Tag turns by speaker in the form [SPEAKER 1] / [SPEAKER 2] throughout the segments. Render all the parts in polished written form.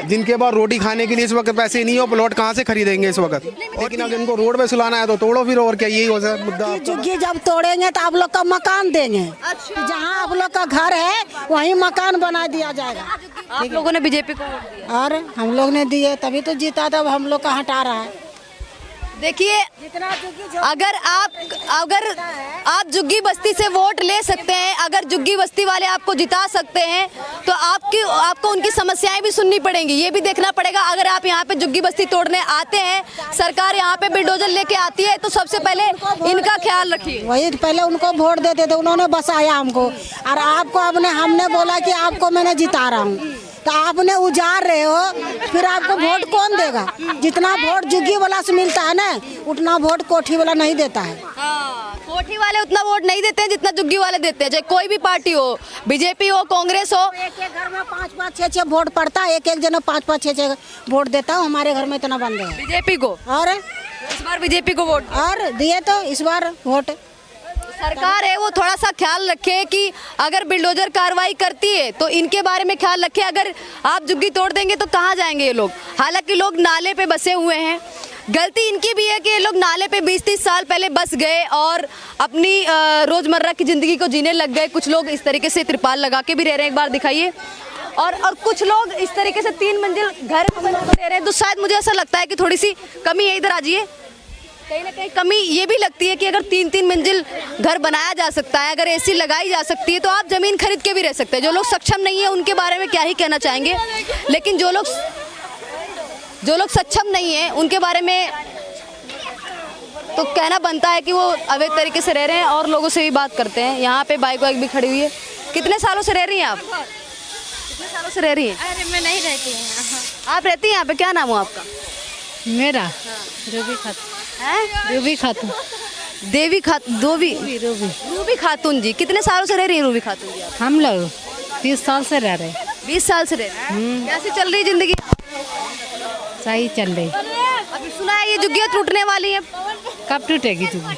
[SPEAKER 1] जिनके पास रोटी खाने के लिए इस वक्त पैसे नहीं हो, प्लॉट कहाँ से खरीदेंगे इस वक्त। लेकिन अगर इनको रोड पे सुलाना है तो तोड़ो फिर, और क्या, यही हो सर मुद्दा।
[SPEAKER 2] झुग्गी जब तोड़ेंगे तो आप लोग का मकान देंगे। जहाँ आप लोग का घर है वहीं मकान बना दिया जाएगा।
[SPEAKER 3] आप लोगों ने बीजेपी को वोट दिया।
[SPEAKER 2] और हम लोग ने दिए तभी तो जीता, तब हम लोग का हटा रहा है।
[SPEAKER 3] देखिए, अगर आप झुग्गी बस्ती से वोट ले सकते हैं, अगर झुग्गी बस्ती वाले आपको जिता सकते हैं तो आपको उनकी समस्याएं भी सुननी पड़ेंगी, ये भी देखना पड़ेगा। अगर आप यहाँ पे झुग्गी बस्ती तोड़ने आते हैं, सरकार यहाँ पे बुलडोजर लेके आती है, तो सबसे पहले इनका ख्याल रखिए।
[SPEAKER 2] वही पहले उनको वोट देते थे, उन्होंने बसाया हमको, और आपको हमने बोला कि आपको मैंने जिता रहा हूँ, तो आपने उजाड़ रहे हो, फिर आपको वोट कौन देगा। जितना वोट झुग्गी वाला से मिलता है ना, उतना वोट कोठी वाला नहीं देता है।
[SPEAKER 3] कोठी वाले उतना वोट नहीं देते हैं जितना झुग्गी वाले देते हैं, चाहे कोई भी पार्टी हो, बीजेपी हो, कांग्रेस हो।
[SPEAKER 2] एक एक घर में 5-5 6-6 वोट पड़ता है, एक एक जन 5-5 6-6 वोट देता हूँ। हमारे घर में इतना बंद है
[SPEAKER 3] बीजेपी को,
[SPEAKER 2] और
[SPEAKER 3] इस बार बीजेपी को वोट
[SPEAKER 2] और दिए तो इस बार वोट।
[SPEAKER 3] सरकार है वो थोड़ा सा ख्याल रखे कि अगर बुलडोजर कार्रवाई करती है तो इनके बारे में ख्याल रखे। अगर आप झुग्गी तोड़ देंगे तो कहाँ जाएंगे ये लोग। हालांकि लोग नाले पे बसे हुए हैं, गलती इनकी भी है कि ये लोग नाले पे 20-30 साल पहले बस गए और अपनी रोजमर्रा की जिंदगी को जीने लग गए। कुछ लोग इस तरीके से तिरपाल लगा के भी रह रहे हैं, एक बार दिखाइए। और कुछ लोग इस तरीके से 3 मंजिल घर बना के रह रहे हैं। तो शायद मुझे ऐसा लगता है कि थोड़ी सी कमी है, इधर आ जाइए, कहीं ना कहीं कमी ये भी लगती है कि अगर 3-3 मंजिल घर बनाया जा सकता है, अगर एसी लगाई जा सकती है, तो आप जमीन खरीद के भी रह सकते हैं। जो लोग सक्षम नहीं है उनके बारे में क्या ही कहना चाहेंगे, लेकिन जो लोग सक्षम नहीं है उनके बारे में तो कहना बनता है कि वो अवैध तरीके से रह रहे हैं। और लोगों से भी बात करते हैं। यहाँ पे बाइक वाइक भी खड़ी हुई है। कितने सालों से रह रही हैं आप? कितने सालों से रह रही हैं?
[SPEAKER 4] अरे मैं नहीं रहती हूँ।
[SPEAKER 3] आप रहती हैं यहाँ पे? क्या नाम हो आपका?
[SPEAKER 4] मेरा रूबी खातून
[SPEAKER 3] है?
[SPEAKER 4] रूबी खातून
[SPEAKER 3] देवी खातून, रूबी खातून जी। कितने सालों से रह रही है रूबी खातून जी?
[SPEAKER 4] हम लोग 30 साल से रह रहे हैं।
[SPEAKER 3] 20 साल से रह रहे हैं। कैसे चल रही है जिंदगी?
[SPEAKER 4] सही चल रही।
[SPEAKER 3] अभी सुना है ये झुग्गियाँ टूटने वाली है।
[SPEAKER 4] कब टूटेगी झुग्गी?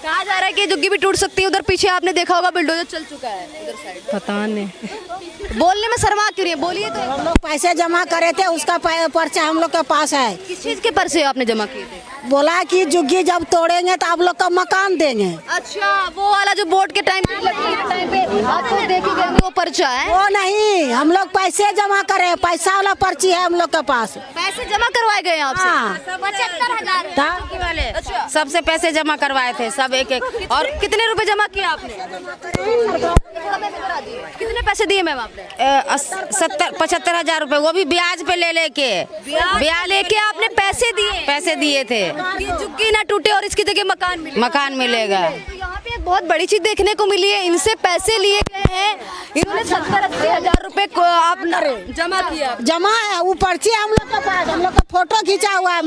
[SPEAKER 3] कहा जा रहा है कि ये झुग्गी भी टूट सकती है। उधर पीछे आपने देखा होगा बुलडोजर चल चुका है उधर साइड।
[SPEAKER 4] पता नहीं,
[SPEAKER 3] बोलने में शर्मा क्यों रही है, बोलिए तो।
[SPEAKER 2] हम लोग पैसे जमा करे थे, उसका पर्चा हम लोग के पास है।
[SPEAKER 3] किस चीज के पर्चे आपने जमा किए थे?
[SPEAKER 2] बोला कि झुग्गी जब तोड़ेंगे तो आप लोग का मकान देंगे।
[SPEAKER 3] अच्छा, वो वाला जो वोट के टाइम पे आपको देखे गए वो पर्चा है?
[SPEAKER 2] वो नहीं, हम लोग पैसे जमा करे, पैसा वाला पर्ची है हम लोग के पास।
[SPEAKER 3] पैसे जमा करवाए गए आपसे?
[SPEAKER 2] हाँ।
[SPEAKER 3] 75,000 वाले। अच्छा,
[SPEAKER 5] सबसे पैसे जमा करवाए थे सब एक एक।
[SPEAKER 3] और कितने रुपए जमा किए आपने? कितने पैसे दिए मैम आपने?
[SPEAKER 5] 75,000 रुपए, वो भी ब्याज पे ले लेके।
[SPEAKER 3] ब्याज लेके आपने पैसे दिए
[SPEAKER 5] थे
[SPEAKER 3] कि झुग्गी ना टूटे और इसकी जगह मकान
[SPEAKER 5] मिलेगा।
[SPEAKER 3] तो यहाँ पे एक बहुत बड़ी चीज देखने को मिली है। इनसे पैसे लिए गए हैं, इन्होंने 70-80 हजार रुपए को आप जमा किया।
[SPEAKER 2] जमा है, वो पर्ची हम लोग के पास, हम लोग का फोटो खींचा हुआ है,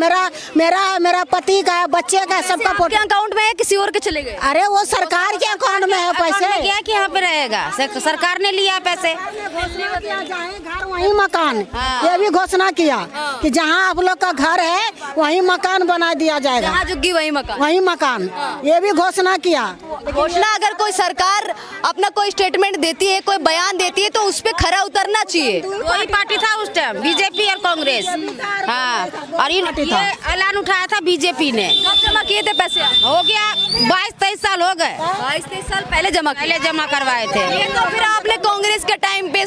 [SPEAKER 2] मेरा पति का, बच्चे का, सबका फोटो।
[SPEAKER 3] अकाउंट में है, किसी और के चले गए?
[SPEAKER 2] अरे वो सरकार के अकाउंट में है पैसे।
[SPEAKER 5] क्या कि यहाँ पे रहेगा, सरकार ने लिया पैसे।
[SPEAKER 2] घर वहीं मकान, ये भी घोषणा किया कि जहाँ आप लोग का घर है वहीं मकान बना दिया जाएगा।
[SPEAKER 3] जहाँ झुग्गी वहीं
[SPEAKER 2] मकान, ये भी घोषणा किया।
[SPEAKER 3] घोषणा अगर कोई सरकार अपना कोई स्टेटमेंट देती है, कोई बयान देती है, तो उस पे खरा उतरना चाहिए।
[SPEAKER 5] वही पार्टी था उस टाइम, बीजेपी और कांग्रेस। हाँ, और ये ऐलान उठाया था बीजेपी ने।
[SPEAKER 3] कब जमा किए थे पैसे?
[SPEAKER 5] हो गया 22-23 साल हो गए।
[SPEAKER 3] 22-23 साल पहले जमा
[SPEAKER 5] करवाए थे।
[SPEAKER 3] ये तो फिर आपने कांग्रेस के टाइम पे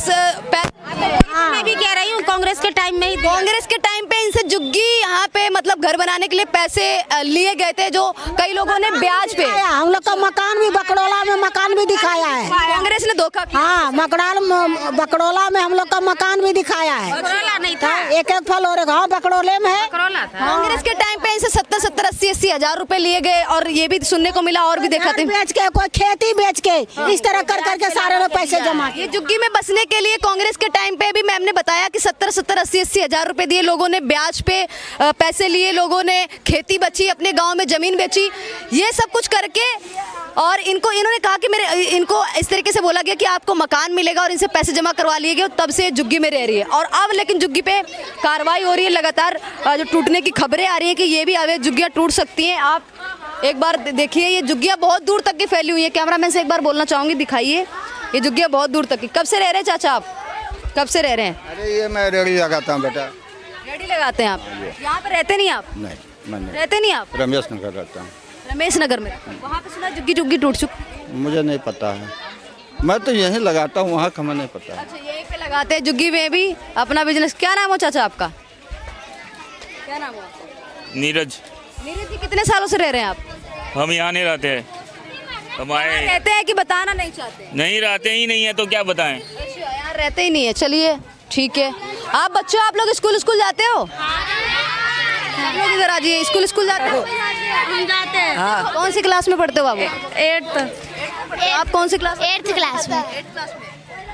[SPEAKER 5] मैं भी कह रही हूँ कांग्रेस के टाइम में ही,
[SPEAKER 3] कांग्रेस के टाइम पे इनसे झुग्गी यहाँ पे मतलब घर बनाने के लिए पैसे लिए गए थे, जो कई लोगों ने ब्याज पे।
[SPEAKER 2] हम लोग का मकान भी बकड़ोला में मकान भी दिखाया है।
[SPEAKER 3] कांग्रेस ने धोखा किया।
[SPEAKER 2] हाँ, बकड़ोला में हम लोग का मकान भी दिखाया है।
[SPEAKER 5] बकड़ोला नहीं था,
[SPEAKER 2] एक फ्लोर और गाँव बकड़ोले में है।
[SPEAKER 3] कांग्रेस के टाइम पे इनसे 70-70, 80-80 हजार रुपए लिए गए। और ये भी सुनने को मिला, और भी देखा थे,
[SPEAKER 2] बेच के, कोई खेती बेच के, इस तरह कर करके सारे लोग पैसे जमा किए।
[SPEAKER 3] ये झुग्गी में बसने के लिए कांग्रेस के टाइम पे भी मैम ने बताया कि 70-70, 80-80 हजार रुपए दिए लोगों ने, ब्याज पे पैसे लिए लोगों ने, खेती बची, अपने गांव में जमीन बेची, ये सब कुछ करके। और इन्होंने कहा कि इनको इस तरीके से बोला गया कि आपको मकान मिलेगा, और इनसे पैसे जमा करवा लिए गए, तब से झुग्गी में रह रही है। और अब लेकिन झुग्गी पे कार्रवाई हो रही है लगातार, जो टूटने की खबरें आ रही हैं कि ये भी अवैध झुग्गियाँ टूट सकती हैं। आप एक बार देखिए, ये झुग्गियाँ बहुत दूर तक की फैली हुई है। कैमरामैन से एक बार बोलना चाहूँगी, दिखाइए, ये झुग्गियाँ बहुत दूर तक की। कब से रह रहे हैं चाचा आप? कब से रह रहे हैं?
[SPEAKER 6] अरे ये मैं रेडी लगाता हूँ बेटा।
[SPEAKER 3] रेडी लगाते हैं आप? यहाँ पे रहते नहीं आप?
[SPEAKER 6] नहीं मैं नहीं,
[SPEAKER 3] रहते नहीं आप?
[SPEAKER 6] रमेश नगर रहता हूँ।
[SPEAKER 3] रमेश नगर में? वहाँ पे सुना झुग्गी झुग्गी टूट चुकी?
[SPEAKER 6] मुझे नहीं पता है, मैं तो यहीं लगाता हूँ, वहाँ का हमें नहीं पता है।
[SPEAKER 3] अच्छा, यहीं पे लगाते हैं झुग्गी में भी अपना बिजनेस। क्या नाम हो चाचा आपका? क्या नाम हो?
[SPEAKER 7] नीरज।
[SPEAKER 3] नीरज जी, कितने सालों से रह रहे हैं आप?
[SPEAKER 7] हम यहाँ नहीं रहते हैं,
[SPEAKER 3] यहाँ
[SPEAKER 7] हमारे
[SPEAKER 3] रहते हैं कि बताना नहीं चाहते?
[SPEAKER 7] नहीं रहते ही नहीं है तो क्या बताएं।
[SPEAKER 3] अच्छा, यहाँ रहते ही नहीं है। चलिए ठीक है। आप बच्चों, आप लोग स्कूल जाते हो? आप लोग इधर आ जाइए। स्कूल जाते हो?
[SPEAKER 8] हम जाते हैं।
[SPEAKER 3] हाँ। कौन सी क्लास में पढ़ते हो बाबू?
[SPEAKER 8] 8th।
[SPEAKER 3] आप कौन सी क्लास?
[SPEAKER 8] 8th क्लास में।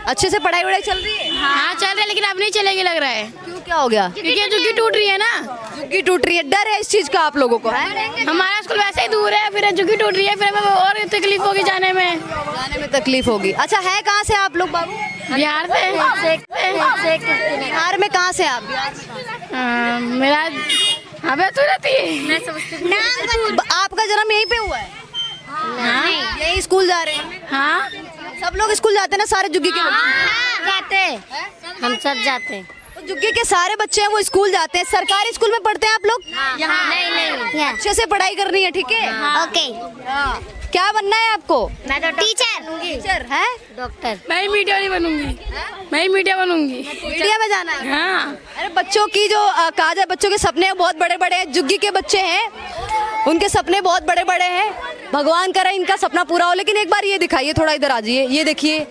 [SPEAKER 3] अच्छे से पढ़ाई वढ़ाई चल रही है?
[SPEAKER 8] हाँ चल रहा है, लेकिन अब नहीं चलेगी लग रहा है,
[SPEAKER 3] क्यों, क्या हो गया?
[SPEAKER 8] क्योंकि झुग्गी टूट रही है ना।
[SPEAKER 3] झुग्गी टूट रही है, डर है इस चीज का आप लोगों को?
[SPEAKER 8] हमारा स्कूल वैसे ही दूर है, फिर झुग्गी टूट रही है, फिर हमें और तकलीफ होगी जाने में।
[SPEAKER 3] जाने में तकलीफ होगी। अच्छा, है कहाँ से आप लोग बाबू?
[SPEAKER 8] बिहार से।
[SPEAKER 3] बिहार में कहाँ से आप?
[SPEAKER 8] मेरा हमें तो रहती है।
[SPEAKER 3] आपका जन्म यहीं पे हुआ है?
[SPEAKER 8] हाँ
[SPEAKER 3] यहीं स्कूल जा रहे हैं?
[SPEAKER 8] हाँ
[SPEAKER 3] सब लोग स्कूल जाते हैं ना, सारे झुग्गी के बच्चे?
[SPEAKER 8] जाते, हम सब जाते।
[SPEAKER 3] तो झुग्गी के सारे बच्चे हैं वो स्कूल जाते हैं। सरकारी स्कूल में पढ़ते हैं आप लोग?
[SPEAKER 8] नहीं
[SPEAKER 3] अच्छे से पढ़ाई करनी है, ठीक है?
[SPEAKER 8] ओके।
[SPEAKER 3] हाँ। क्या बनना है आपको?
[SPEAKER 8] मैं तो
[SPEAKER 3] टीचर है?
[SPEAKER 8] डॉक्टर। मैं ही मीडिया नहीं बनूंगी, मैं ही मीडिया बनूंगी।
[SPEAKER 3] मीडिया में जाना है?
[SPEAKER 8] हाँ।
[SPEAKER 3] अरे बच्चों की जो कहा जाए, बच्चों के सपने बहुत बड़े बड़े हैं। झुग्गी के बच्चे हैं, उनके सपने बहुत बड़े बड़े हैं। भगवान करे इनका सपना पूरा हो। लेकिन एक बार ये दिखाइए, थोड़ा इधर आ जाइए। ये देखिए,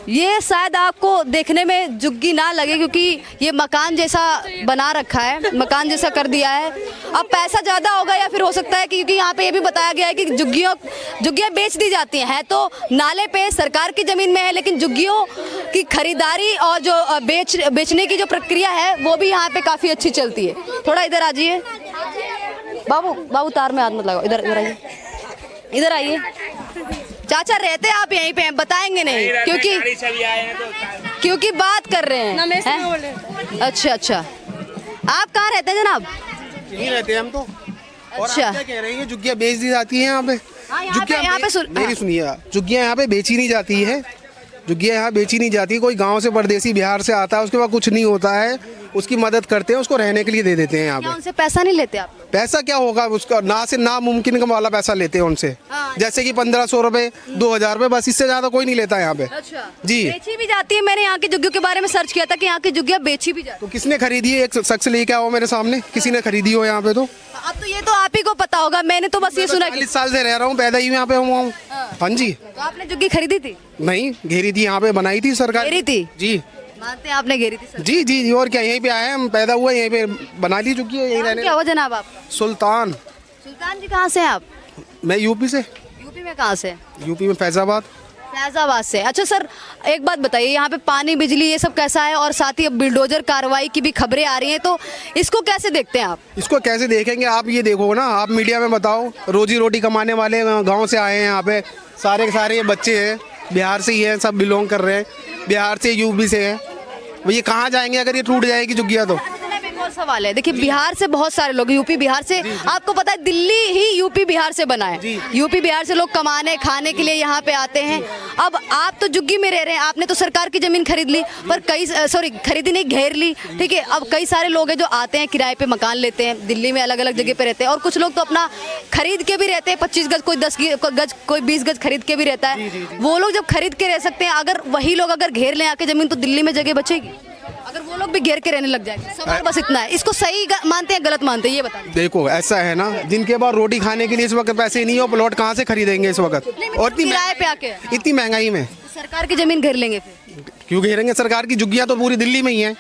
[SPEAKER 3] ये शायद आपको देखने में झुग्गी ना लगे क्योंकि ये मकान जैसा बना रखा है, मकान जैसा कर दिया है। अब पैसा ज़्यादा होगा या फिर हो सकता है कि क्योंकि यहाँ पे ये भी बताया गया है कि झुग्गियाँ बेच दी जाती हैं। है तो नाले पे सरकार की ज़मीन में है, लेकिन झुग्गियों की खरीदारी और जो बेचने की जो प्रक्रिया है वो भी यहाँ पे काफ़ी अच्छी चलती है। थोड़ा इधर आ जाइए बाबू, तार में हाथ मत लगाओ। इधर आइए, इधर आइए। चाचा, रहते आप यहीं पे हैं? बताएंगे नहीं क्योंकि बात कर रहे हैं। अच्छा, आप कहाँ रहते हैं जनाब?
[SPEAKER 1] यहीं रहते हैं हम तो। और
[SPEAKER 3] अच्छा।
[SPEAKER 1] आप क्या कह रहे हैं? झुग्गियाँ बेच दी जाती हैं यहाँ पे? मेरी सुनिए, झुग्गियाँ यहाँ पे बेची नहीं जाती है। झुग्गियाँ यहाँ बेची नहीं जाती। कोई गांव से परदेसी बिहार से आता है, उसके बाद कुछ नहीं होता है, उसकी मदद करते हैं, उसको रहने के लिए दे देते हैं यहाँ पे।
[SPEAKER 3] उनसे पैसा नहीं लेते आप?
[SPEAKER 1] पैसा क्या होगा उसका, ना से नामुमकिन का वाला पैसा लेते हैं उनसे। जैसे कि 1500 रुपए, 2000 रुपए, बस इससे ज्यादा कोई नहीं लेता यहाँ पे।
[SPEAKER 3] अच्छा
[SPEAKER 1] जी।
[SPEAKER 3] बेची भी जाती है? मैंने यहाँ की झुग्गियों के बारे में सर्च किया था कि यहाँ की झुग्गियाँ बेची भी जाती
[SPEAKER 1] तो किसने खरीदी है? एक शख्स लेके आओ मेरे सामने, किसी ने खरीदी हो यहाँ पे? तो
[SPEAKER 3] है। अब तो ये तो आप ही को पता होगा, मैंने तो बस ये सुना कि
[SPEAKER 1] 40 साल से रह रहा हूँ, पैदा ही यहाँ पे हुआ हूँ। हाँ जी।
[SPEAKER 3] तो आपने झुग्गी खरीदी थी?
[SPEAKER 1] नहीं, घेरी थी यहाँ पे, बनाई थी सरकार।
[SPEAKER 3] घेरी थी?
[SPEAKER 1] जी
[SPEAKER 3] मानते हैं आपने घेरी थी सर?
[SPEAKER 1] जी जी जी। और क्या, यहीं पे आए हैं हम, पैदा हुए यहीं पे, बना ली चुकी है, यहीं रहने।
[SPEAKER 3] क्या हो जनाब आप?
[SPEAKER 1] सुल्तान।
[SPEAKER 3] सुल्तान जी, कहाँ से हैं आप?
[SPEAKER 1] मैं यूपी से।
[SPEAKER 3] यूपी में कहाँ से?
[SPEAKER 1] यूपी में फैजाबाद।
[SPEAKER 3] फैजाबाद से। अच्छा सर, एक बात बताइए, यहाँ पे पानी बिजली ये सब कैसा है? और साथ ही अब बिल्डोजर कार्रवाई की भी खबरें आ रही हैं, तो इसको कैसे देखते हैं आप?
[SPEAKER 1] इसको कैसे देखेंगे आप? ये देखो ना, आप मीडिया में बताओ, रोजी रोटी कमाने वाले गांव से आए हैं यहाँ पे, सारे के सारे बच्चे हैं, बिहार से ही हैं, सब बिलोंग कर रहे हैं, बिहार से, यूपी से हैं। ये कहाँ जाएंगे अगर ये टूट जाएगी झुग्गियाँ? तो
[SPEAKER 3] एक और सवाल है, देखिए बिहार से बहुत सारे लोग, यूपी बिहार से, आपको पता है दिल्ली ही यूपी बिहार से बना है। यूपी बिहार से लोग कमाने खाने के लिए यहाँ पे आते हैं। अब आप तो झुग्गी में रह रहे हैं, आपने तो सरकार की जमीन खरीद ली, पर खरीदी नहीं, घेर ली, ठीक है। अब कई सारे लोग हैं जो आते हैं, किराए पे मकान लेते हैं, दिल्ली में अलग अलग जगह पे रहते हैं, और कुछ लोग तो अपना खरीद के भी रहते हैं, 25 गज, कोई 10 गज, कोई 20 गज खरीद के भी रहता है। वो लोग जब खरीद के रह सकते हैं, अगर वही लोग अगर घेर लें आके जमीन, तो दिल्ली में जगह बचेगी? अगर वो लोग भी घेर के रहने लग जाएंगे? सवाल बस इतना है। इसको सही मानते हैं, गलत मानते हैं, ये बताइए।
[SPEAKER 1] देखो ऐसा है ना, जिनके पास रोटी खाने के लिए इस वक्त पैसे नहीं हो, प्लॉट कहाँ से खरीदेंगे इस वक्त? और
[SPEAKER 3] किराए पे आके
[SPEAKER 1] इतनी महंगाई में
[SPEAKER 3] सरकार की जमीन घेर लेंगे फिर?
[SPEAKER 1] क्यों घेरेंगे? सरकार की झुग्गियाँ तो पूरी दिल्ली में ही है।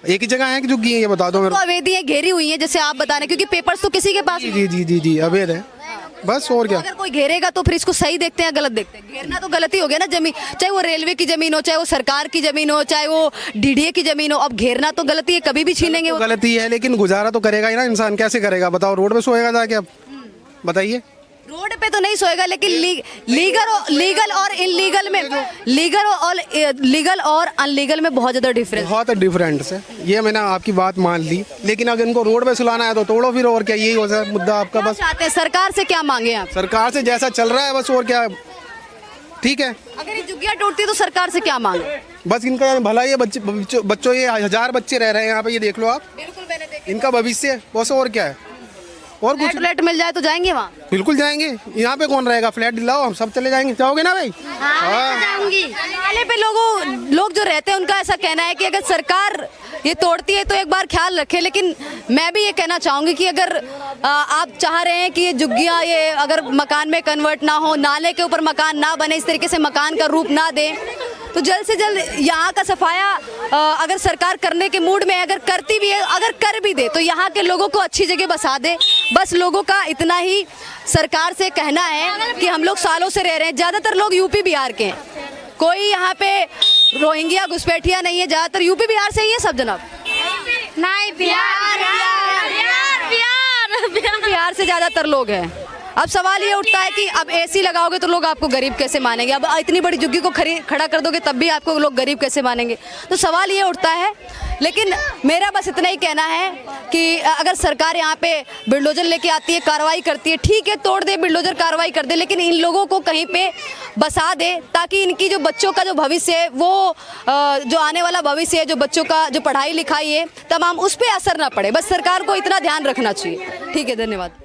[SPEAKER 1] एक ही जगह है कि झुग्गी है, ये बता दो मेरे
[SPEAKER 3] को। अवैध है, घेरी हुई है, जैसे आप बता रहे, क्योंकि पेपर्स तो किसी के पास।
[SPEAKER 1] जी जी जी जी, अवैध है बस, और क्या।
[SPEAKER 3] अगर कोई घेरेगा तो फिर इसको सही देखते हैं, गलत देखते हैं? घेरना तो गलत ही हो गया ना जमीन, चाहे वो रेलवे की जमीन हो, चाहे वो सरकार की जमीन हो, चाहे वो डीडीए की जमीन हो। अब घेरना तो गलती है, कभी भी छीनेंगे वो।
[SPEAKER 1] गलती है, लेकिन गुजारा तो करेगा ही ना इंसान। कैसे करेगा बताओ? रोड पे सोएगा जाके? अब बताइए।
[SPEAKER 3] रोड पे तो नहीं सोएगा, लेकिन लीगल और इनलीगल में, लीगल और अनलीगल में बहुत ज्यादा डिफरेंस,
[SPEAKER 1] बहुत डिफरेंस है। ये मैंने आपकी बात मान ली, लेकिन अगर इनको रोड पे सुलाना है तो तोड़ो फिर, और क्या। यही हो सकता मुद्दा आपका। बस
[SPEAKER 3] चाहते हैं सरकार से क्या मांगे आप?
[SPEAKER 1] सरकार से जैसा चल रहा है बस, और क्या। ठीक है।
[SPEAKER 3] अगर ये झुग्गियां टूटती है तो सरकार से क्या मांगे?
[SPEAKER 1] बस इनका भला ये बच्चों ये 1000 बच्चे रह रहे हैं यहाँ पे, ये देख लो आप,
[SPEAKER 3] बिल्कुल मैंने देखा।
[SPEAKER 1] इनका भविष्य है, बस और क्या है, और कुछ
[SPEAKER 3] फ्लैट मिल जाए तो जाएंगे वहाँ?
[SPEAKER 1] बिल्कुल जाएंगे। यहाँ पे कौन रहेगा, फ्लैट दिलाओ, हम सब चले जाएंगे। जाओगे ना भाई?
[SPEAKER 3] नाले पे लोग जो रहते हैं उनका ऐसा कहना है कि अगर सरकार ये तोड़ती है तो एक बार ख्याल रखे। लेकिन मैं भी ये कहना चाहूँगी कि अगर आप चाह रहे हैं कि ये झुग्गियाँ ये अगर मकान में कन्वर्ट ना हो, नाले के ऊपर मकान ना बने, इस तरीके से मकान का रूप ना दे, तो जल्द से जल्द यहाँ का सफाया अगर सरकार करने के मूड में, अगर करती भी है, अगर कर भी दे तो यहाँ के लोगों को अच्छी जगह बसा दे। बस लोगों का इतना ही सरकार से कहना है कि हम लोग सालों से रह रहे हैं, ज़्यादातर लोग यूपी बिहार के हैं, कोई यहाँ पे रोहिंग्या घुसपैठिया नहीं है, ज़्यादातर यूपी बिहार से ही है सब जनाब।
[SPEAKER 8] नहीं, बिहार
[SPEAKER 3] बिहार से ज़्यादातर लोग हैं। अब सवाल ये उठता है कि अब एसी लगाओगे तो लोग आपको गरीब कैसे मानेंगे? अब इतनी बड़ी झुग्गी को खड़ा कर दोगे तब भी आपको लोग गरीब कैसे मानेंगे? तो सवाल ये उठता है। लेकिन मेरा बस इतना ही कहना है कि अगर सरकार यहाँ पे बिल्डोजर लेके आती है, कार्रवाई करती है, ठीक है, तोड़ दे बिल्डोजर, कार्रवाई कर दे, लेकिन इन लोगों को कहीं पे बसा दे ताकि इनकी जो बच्चों का जो भविष्य है, वो जो आने वाला भविष्य है, जो बच्चों का जो पढ़ाई लिखाई है तमाम, उस पर असर ना पड़े। बस सरकार को इतना ध्यान रखना चाहिए। ठीक है, धन्यवाद।